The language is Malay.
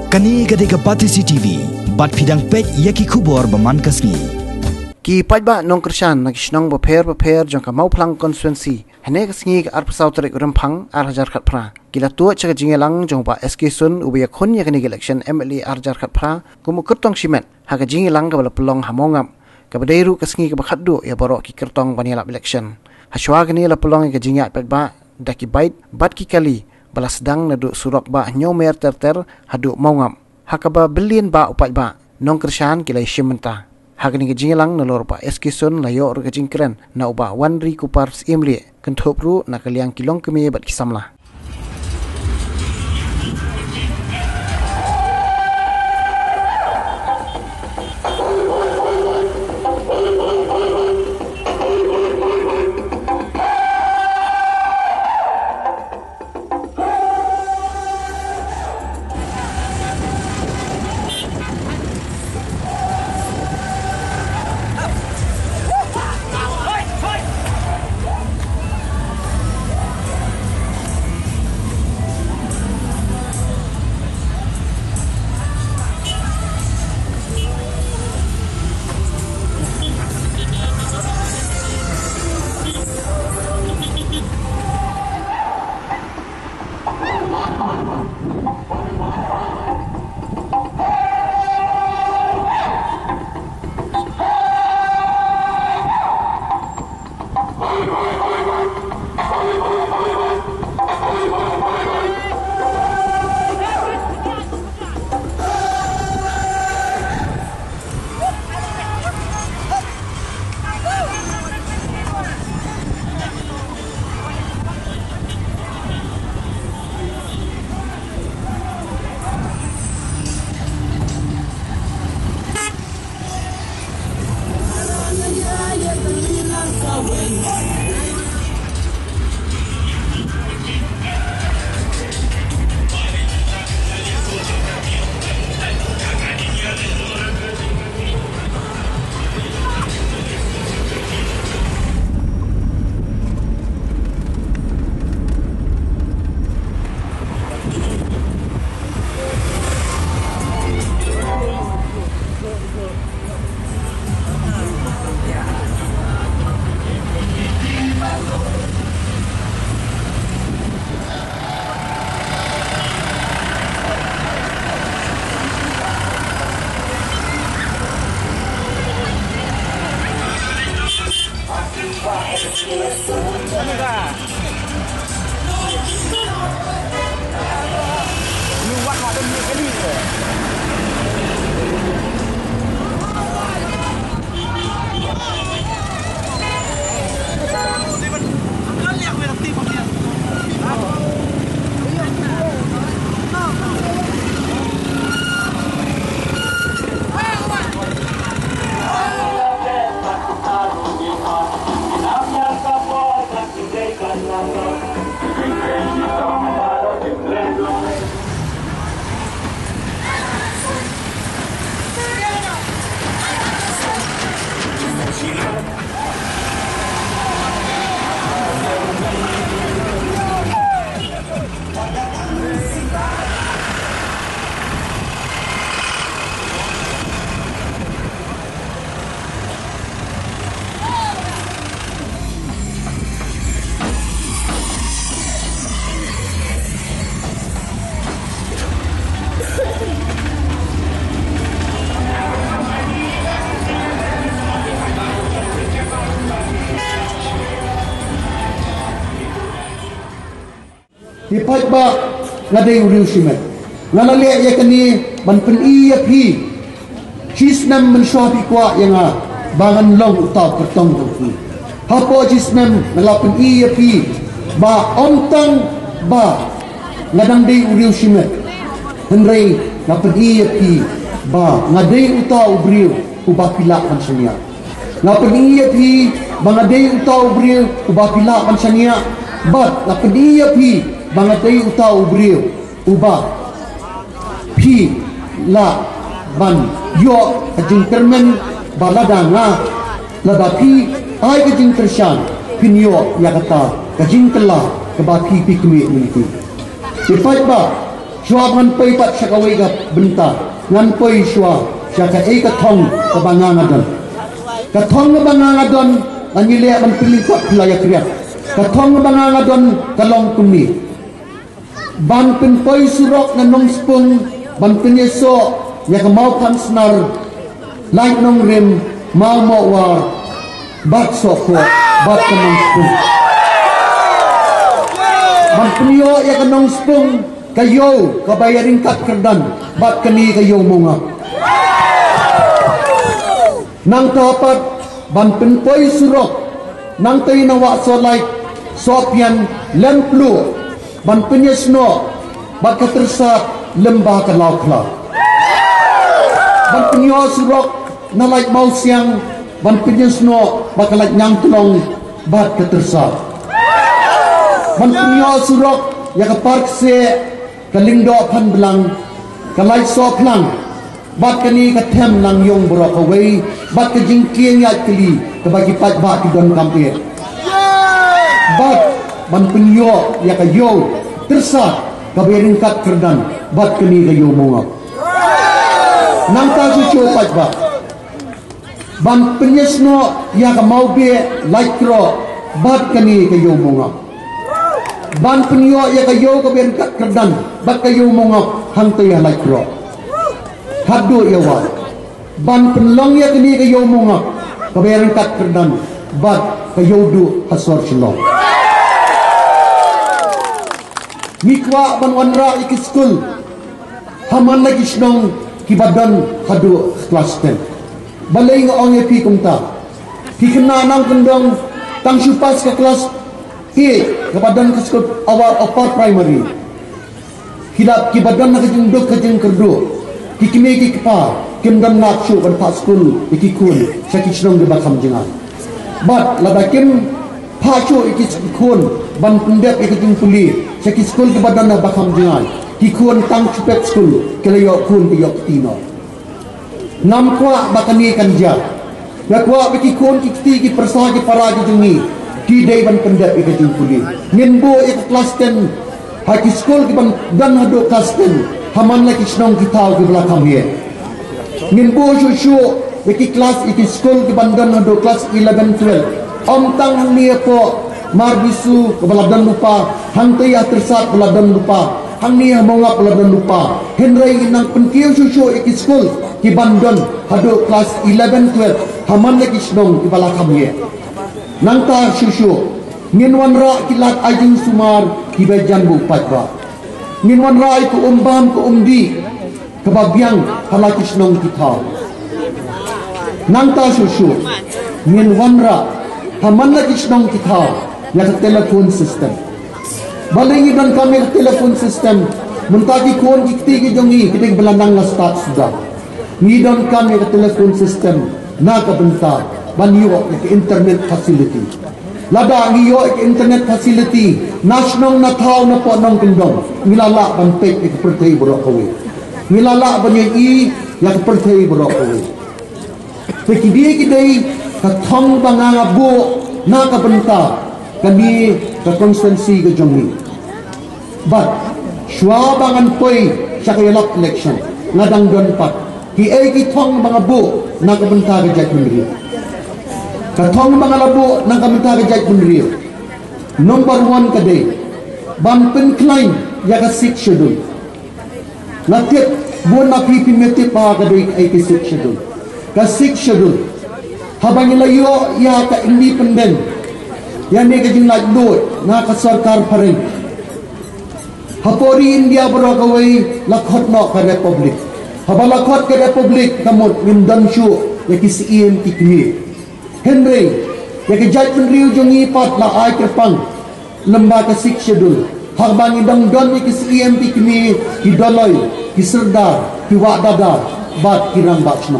Kani gadega Batisi TV, bat pidang pet yaki kubor baman kasni. Ki Paidbah Jingkyrshan nakisnong beper jangka Mawphlang Constituency. Hene kasni ke arpasau terik rempang arhajar kat pra. Kila tua cakap jingelang jangpa Sunn ubaya kon yakni election MLA arhajar kat pra. Kumu kertong simet haga jingelang kabala pelong hamongam. Kabadairu kasni ke bakaddu ya borok ki kertong banilap election. Haswa kini la pelong ke jingat Paidbah daki bait bat ki kali. Balas sedang naduk surok ba nyomer terter haduk mawngam. Hakaba belian ba upat ba Jingkyrshan kilai shimenta. Hagani ke jingelang nalor ba Sunn layo ke jingkren na uba wanri kupar imli kentopru na kaliang kilong kemi bat kisamla. Di Paidbah ngadai uriu simet. Ngalale yakni ban pen iya pi. Jisnam mensyuapi kuat yang bangan long utau pertong tu. Hapo jisnam ngalapen iya pi ba ontang ba ngadang dei uriu simet. Henrei ngapen iya pi ba ngadai utau uriu ubah pilak mansania. Ngapen iya pi ba ngadai utau uriu ubah pilak mansania. Bat ngapen iya pi bangatai utau beriu ubah pi la ban yo jingkermen baladanga ladapi ai Jingkyrshan pinyo yakata jingkela ke baki pikmi ini di Paidbah shua ngan pei pat syakawai ka benta ngan pei shua syaka ka thong ka bangangadon ka thong ka bangangadon anile ban pilih pat pelaya kriat ka thong ka bangangadon ka long kumi ban pin pei surok na nong spung ban pin yeso ya ka Mawphlang snar lai nong rim mau war bat sokho bat ka nong spung ban pin yo ya ka nong spung kayo kabayaring kat kerdan bat kani kayo monga nang tapat ban penpoi surok nang tay nawa so like sopian lemplu ban penyesno bat katersa lembah kalaukla ban penyo surok na like mau siang ban penyesno bat like nyang tulong bat katersa ban penyo surok ya ka park se kalingdo pan belang kalai so plang bat kani ka them lang yong borok away bat ka jingkiang ya kili ka bagi Paidbah ki don kampir bat ban penyo ya ka yo tersa ka berin kat kerdan bat kani ka yo monga nang ta su Paidbah ban penyesno ya ka mau be laikro bat kani ka yo monga ban penyo ya kayo ka ben kat kerdan bat kayo mongok hang taya laikro hadu ya wa ban penlong ya kini kayo mongok ka ben kat kerdan bat kayo du hasor shlong mikwa ban wanra ik school haman lagi snong kibadan hadu kelas 10 balai ngong ye pi kumta pi kena nang kendong tang supas ke kelas kebadan ke sekolah awal upper primary hilap kibadan nak jenduk ke jengkerdu kikime kikpa kimdan nak syu ban pak school ikikun sakit senong de bakam jengan bat ladakim pacu ikikun ban pendep ikijing puli sakit school kebadan nak bakam jengan kikun tang chupet school kelayo kun kiyok tino nam kwa bakani kanja yakwa ikikun kikti ki persa ki para ki jengi Kidai ban pendap ikajing puli Nimbo ik kelas 10 haki school ki ban dan hado kelas 10 haman lagi senong kita ki belakang ye Nimbo shushu iki kelas iki school ki ban dan hado kelas 11 12 om tang ni po marbisu ke beladan lupa hang tayah tersat beladan lupa hang ni mongap beladan lupa henry inang penkiu shushu iki school ki ban dan hado kelas 11 12 haman lagi senong ki belakang ye nangta shushu minwan ra kilat ajing sumar kibajan bu Paidbah minwan ra ku umbam ku umdi kebabiang halaki snong kita nangta shushu minwan ra haman lagi snong kita ya telefon system balingi dan kami telefon system mentaki kon ikti ki jongi kiting belandang la start sudah ni dan kami telefon system na ka bentar banyo ke internet facility lada ngiyo ke internet facility national na thaw na po nong kendong ngilala ban pek ke pertei borok kawe ngilala ban yi ya ke pertei borok kawe pekidi kidai ka thong banganga bu na ka benta kami ka constituency ke jongi but shwa bangan poi sa kayalak election ngadang don pat ki ay ki thong mga bu na ka benta ke jatmendri katong mga labo ng kamentari jay punriyo number 1 kaday ban penclaim ya ka 6 schedule natip buwan na pipimitip pa kaday ay ka 6 schedule ka 6 schedule habang ilayo ya ka independent yan ay kajing lagdo na ka sarkar pa rin hapori India bro kaway lakhot no ka republic habang lakhot ka republic kamot windansyo ya kisiin tikmi Henry, ya kejat penriu jongi pat la ai kerpang lembaga sik schedule habang idang don ni kis EMP kini ki doloi ki serdar ki wak dadar bat kirang bachno